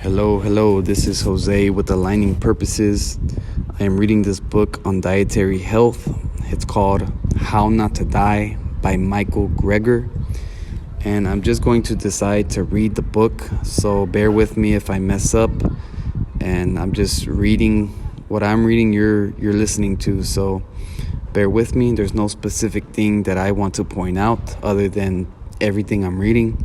Hello, this is Jose with Aligning Purposes. I am reading this book on dietary health. It's called How Not to Die by Micheal Gregor. And I'm just going to decide to read the book, so bear with me if I mess up. And I'm just reading what I'm reading, you're listening to, so bear with me. There's no specific thing that I want to point out other than everything I'm reading.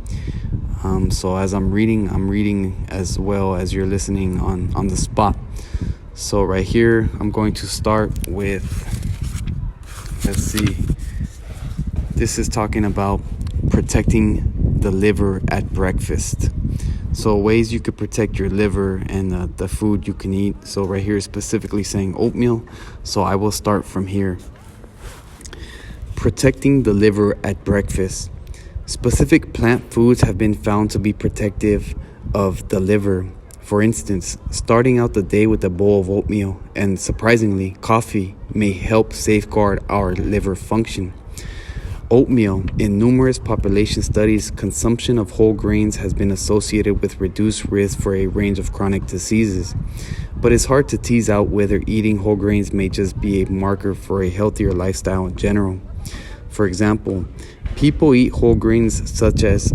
So as I'm reading as well as you're listening on the spot. So right here, I'm going to start with, let's see, this is talking about protecting the liver at breakfast. So ways you could protect your liver and the food you can eat. So right here is specifically saying oatmeal. So I will start from here. Protecting the liver at breakfast. Specific plant foods have been found to be protective of the liver. For instance, starting out the day with a bowl of oatmeal and, surprisingly, coffee may help safeguard our liver function. Oatmeal. In numerous population studies, consumption of whole grains has been associated with reduced risk for a range of chronic diseases. But it's hard to tease out whether eating whole grains may just be a marker for a healthier lifestyle in general. For example, people eat whole grains such as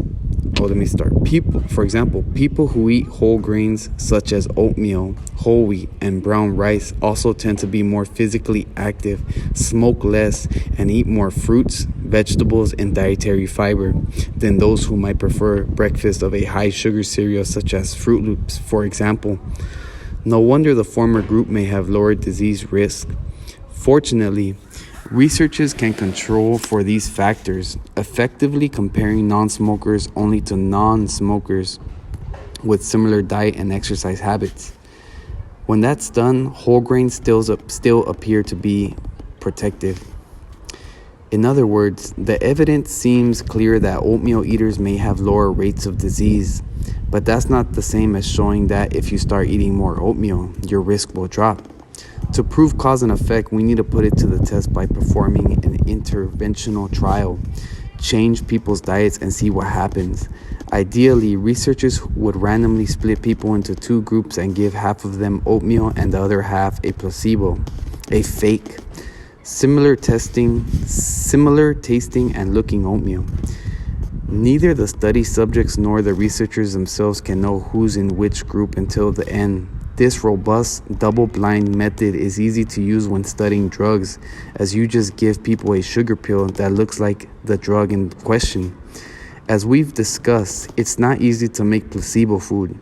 People who eat whole grains such as oatmeal, whole wheat, and brown rice also tend to be more physically active, smoke less, and eat more fruits, vegetables, and dietary fiber than those who might prefer breakfast of a high sugar cereal such as Fruit Loops, for example. No wonder the former group may have lower disease risk. Fortunately, researchers can control for these factors, effectively comparing non-smokers only to non-smokers with similar diet and exercise habits. When that's done, whole grains still appear to be protective. In other words, the evidence seems clear that oatmeal eaters may have lower rates of disease, but that's not the same as showing that if you start eating more oatmeal, your risk will drop. To prove cause and effect, we need to put it to the test by performing an interventional trial, change people's diets and see what happens. Ideally, researchers would randomly split people into two groups and give half of them oatmeal and the other half a placebo, a fake. Similar tasting and looking oatmeal. Neither the study subjects nor the researchers themselves can know who's in which group until the end. This robust, double-blind method is easy to use when studying drugs, as you just give people a sugar pill that looks like the drug in question. As we've discussed, it's not easy to make placebo food,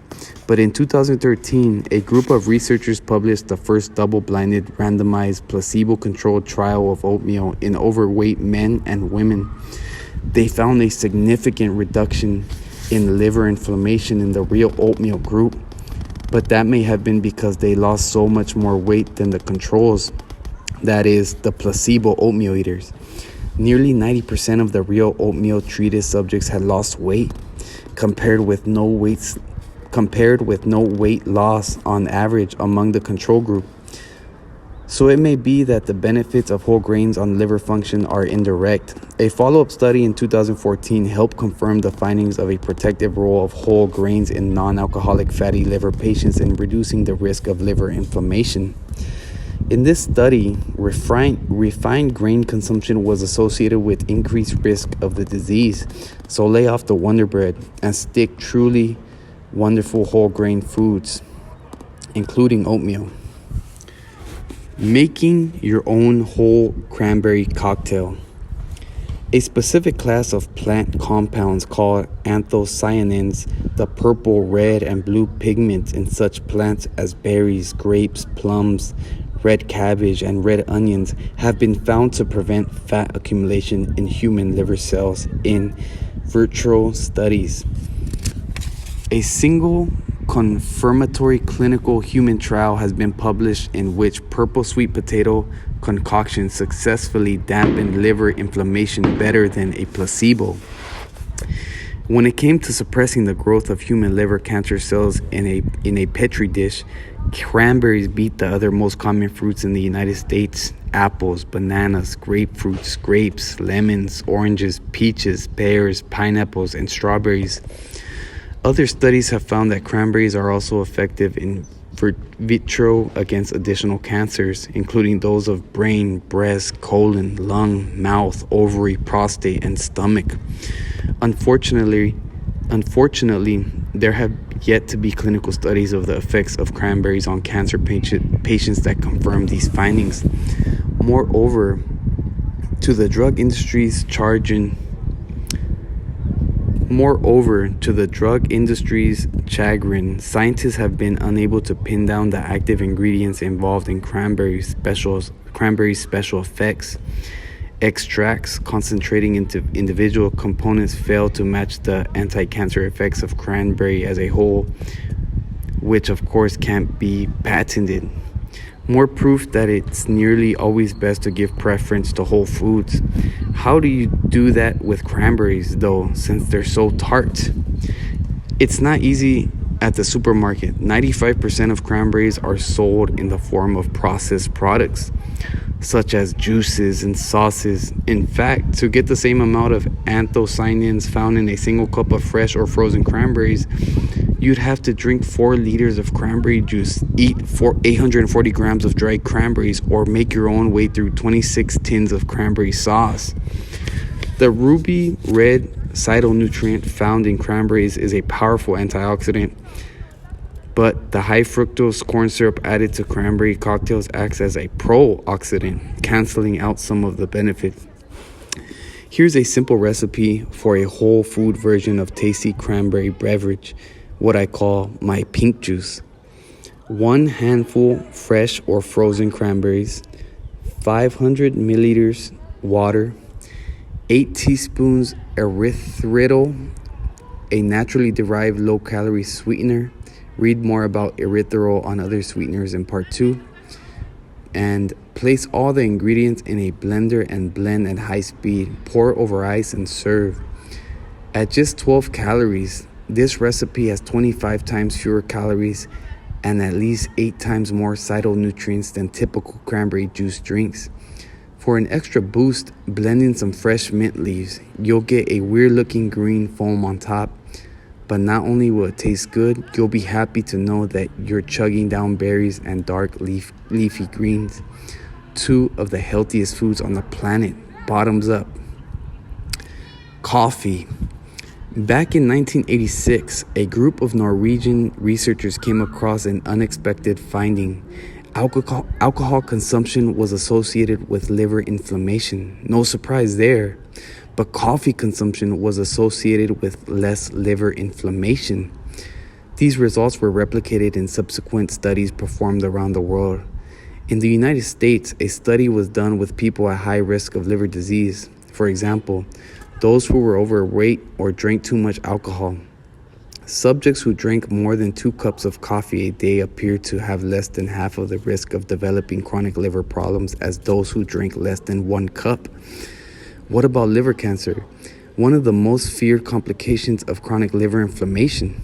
but in 2013, a group of researchers published the first double-blinded, randomized, placebo-controlled trial of oatmeal in overweight men and women. They found a significant reduction in liver inflammation in the real oatmeal group, but that may have been because they lost so much more weight than the controls, that is, the placebo oatmeal eaters. Nearly 90% of the real oatmeal treated subjects had lost weight, compared with no weight loss on average among the control group. So it may be that the benefits of whole grains on liver function are indirect. A follow-up study in 2014 helped confirm the findings of a protective role of whole grains in non-alcoholic fatty liver patients in reducing the risk of liver inflammation. In this study, refined grain consumption was associated with increased risk of the disease. So lay off the Wonder Bread and stick truly wonderful whole grain foods, including oatmeal. Making your own whole cranberry cocktail. A specific class of plant compounds called Anthocyanins, the purple, red, and blue pigments in such plants as berries, grapes, plums, red cabbage, and red onions, have been found to prevent fat accumulation in human liver cells in vitro studies. A single confirmatory clinical human trial has been published in which purple sweet potato concoction successfully dampened liver inflammation better than a placebo. When it came to suppressing the growth of human liver cancer cells in a petri dish, cranberries beat the other most common fruits in the United States: apples, bananas, grapefruits, grapes, lemons, oranges, peaches, pears, pineapples, and strawberries. Other studies have found that cranberries are also effective in vitro against additional cancers, including those of brain, breast, colon, lung, mouth, ovary, prostate, and stomach. Unfortunately, there have yet to be clinical studies of the effects of cranberries on cancer patients that confirm these findings. Moreover, to the drug industry's chagrin, scientists have been unable to pin down the active ingredients involved in cranberry special effects. Extracts concentrating into individual components fail to match the anti-cancer effects of cranberry as a whole, which of course can't be patented. More proof that it's nearly always best to give preference to whole foods. How do you do that with cranberries though, since they're so tart? It's not easy at the supermarket. 95% of cranberries are sold in the form of processed products, such as juices and sauces. In fact, to get the same amount of anthocyanins found in a single cup of fresh or frozen cranberries, you'd have to drink 4 liters of cranberry juice, eat 840 grams of dried cranberries, or make your own way through 26 tins of cranberry sauce. The ruby red phytonutrient found in cranberries is a powerful antioxidant, but the high fructose corn syrup added to cranberry cocktails acts as a pro-oxidant, canceling out some of the benefits. Here's a simple recipe for a whole food version of tasty cranberry beverage, what I call my pink juice. 1 handful fresh or frozen cranberries, 500 milliliters water, 8 teaspoons erythritol, a naturally derived low-calorie sweetener. Read more about erythritol on other sweeteners in part 2. And place all the ingredients in a blender and blend at high speed. Pour over ice and serve. At just 12 calories, this recipe has 25 times fewer calories and at least 8 times more phytonutrients than typical cranberry juice drinks. For an extra boost, blend in some fresh mint leaves. You'll get a weird-looking green foam on top. But not only will it taste good, you'll be happy to know that you're chugging down berries and dark leafy greens, 2 of the healthiest foods on the planet. Bottoms up. Coffee. Back in 1986, a group of Norwegian researchers came across an unexpected finding. Alcohol consumption was associated with liver inflammation. No surprise there. But coffee consumption was associated with less liver inflammation. These results were replicated in subsequent studies performed around the world. In the United States, a study was done with people at high risk of liver disease. For example, those who were overweight or drank too much alcohol. Subjects who drank more than 2 cups of coffee a day appeared to have less than half of the risk of developing chronic liver problems as those who drank less than 1 cup. What about liver cancer? One of the most feared complications of chronic liver inflammation.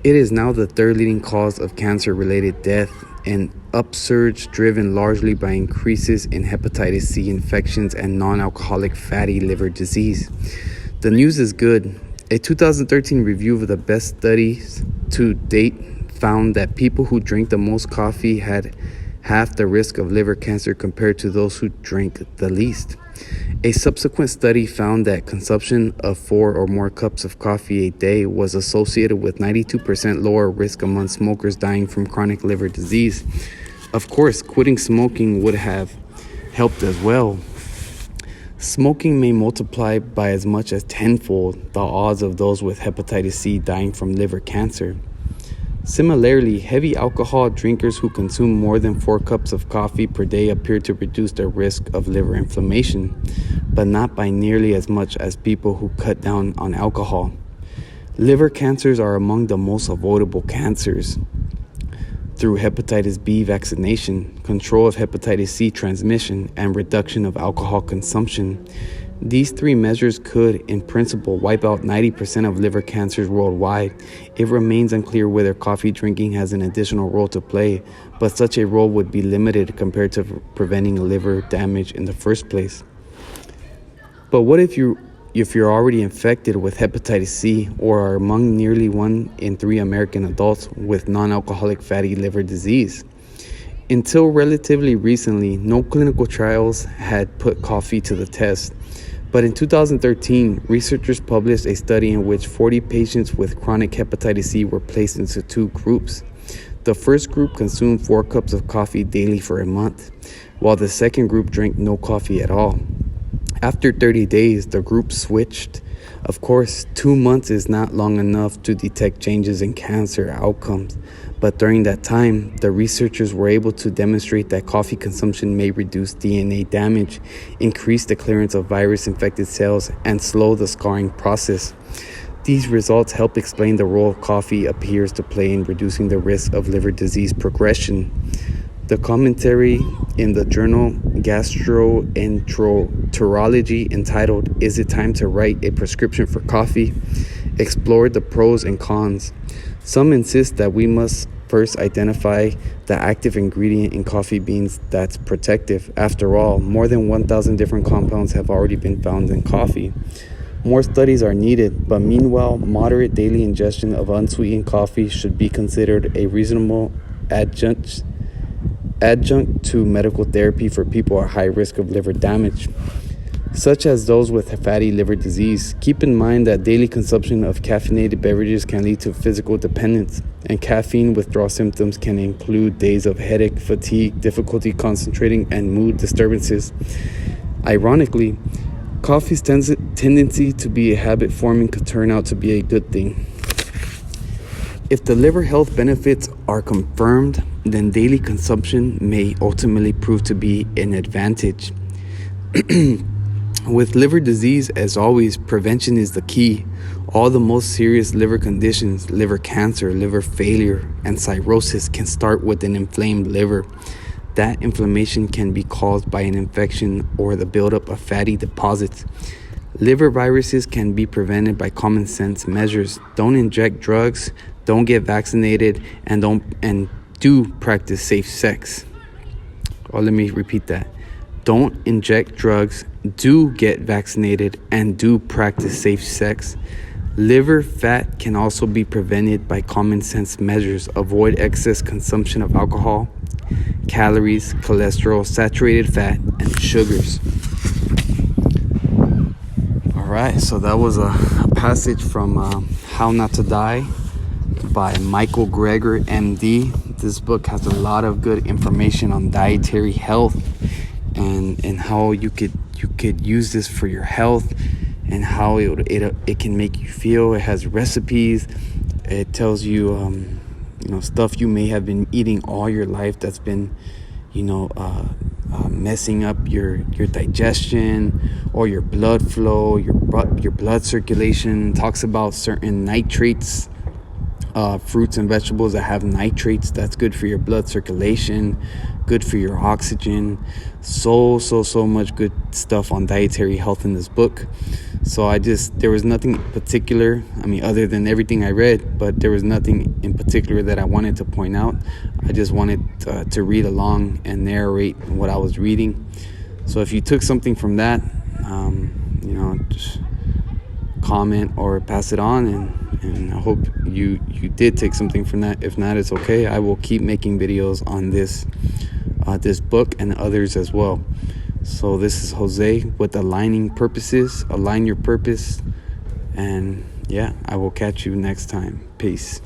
It is now the 3rd leading cause of cancer-related death, an upsurge driven largely by increases in hepatitis C infections and non-alcoholic fatty liver disease. The news is good. A 2013 review of the best studies to date found that people who drank the most coffee had half the risk of liver cancer compared to those who drank the least. A subsequent study found that consumption of 4 or more cups of coffee a day was associated with 92% lower risk among smokers dying from chronic liver disease. Of course, quitting smoking would have helped as well. Smoking may multiply by as much as tenfold the odds of those with hepatitis C dying from liver cancer. Similarly, heavy alcohol drinkers who consume more than 4 cups of coffee per day appear to reduce their risk of liver inflammation, but not by nearly as much as people who cut down on alcohol. Liver cancers are among the most avoidable cancers. Through hepatitis B vaccination, control of hepatitis C transmission, and reduction of alcohol consumption, these 3 measures could, in principle, wipe out 90% of liver cancers worldwide. It remains unclear whether coffee drinking has an additional role to play, but such a role would be limited compared to preventing liver damage in the first place. But what if you if you're already infected with hepatitis C or are among nearly 1 in 3 American adults with non-alcoholic fatty liver disease. Until relatively recently, no clinical trials had put coffee to the test. But in 2013, researchers published a study in which 40 patients with chronic hepatitis C were placed into 2 groups. The first group consumed 4 cups of coffee daily for a month, while the second group drank no coffee at all. After 30 days, the group switched. Of course, 2 months is not long enough to detect changes in cancer outcomes, but during that time, the researchers were able to demonstrate that coffee consumption may reduce DNA damage, increase the clearance of virus-infected cells, and slow the scarring process. These results help explain the role coffee appears to play in reducing the risk of liver disease progression. The commentary in the journal Gastroenterology entitled "Is It Time to Write a Prescription for Coffee?" explored the pros and cons. Some insist that we must first identify the active ingredient in coffee beans that's protective. After all, more than 1,000 different compounds have already been found in coffee. More studies are needed, but meanwhile, moderate daily ingestion of unsweetened coffee should be considered a reasonable adjunct to medical therapy for people at high risk of liver damage, such as those with fatty liver disease. Keep in mind that daily consumption of caffeinated beverages can lead to physical dependence, and caffeine withdrawal symptoms can include days of headache, fatigue, difficulty concentrating, and mood disturbances. Ironically, coffee's tendency to be a habit forming could turn out to be a good thing. If the liver health benefits are confirmed, then daily consumption may ultimately prove to be an advantage. With liver disease, as always, prevention is the key. All the most serious liver conditions, liver cancer, liver failure, and cirrhosis, can start with an inflamed liver. That inflammation can be caused by an infection or the buildup of fatty deposits. Liver viruses can be prevented by common sense measures. Don't inject drugs, don't get vaccinated, and do practice safe sex. Or let me repeat that. Don't inject drugs, do get vaccinated, and do practice safe sex. Liver fat can also be prevented by common sense measures. Avoid excess consumption of alcohol, calories, cholesterol, saturated fat, and sugars. All right, so that was a passage from How Not to Die by Micheal Gregor MD. This book has a lot of good information on dietary health and how you could use this for your health and how it can make you feel. It has recipes. It tells you stuff you may have been eating all your life that's been messing up your digestion or your blood flow, your blood circulation. Talks about certain nitrates, fruits and vegetables that have nitrates. That's good for your blood circulation, good for your oxygen. So much good stuff on dietary health in this book. So there was nothing particular, other than everything I read, but there was nothing in particular that I wanted to point out. I just wanted to read along and narrate what I was reading. So if you took something from that, just comment or pass it on, and I hope you did take something from that. If not, it's okay. I will keep making videos on this book and others as well. So this is Jose with Aligning Purposes. Align your purpose. And yeah, I will catch you next time. Peace.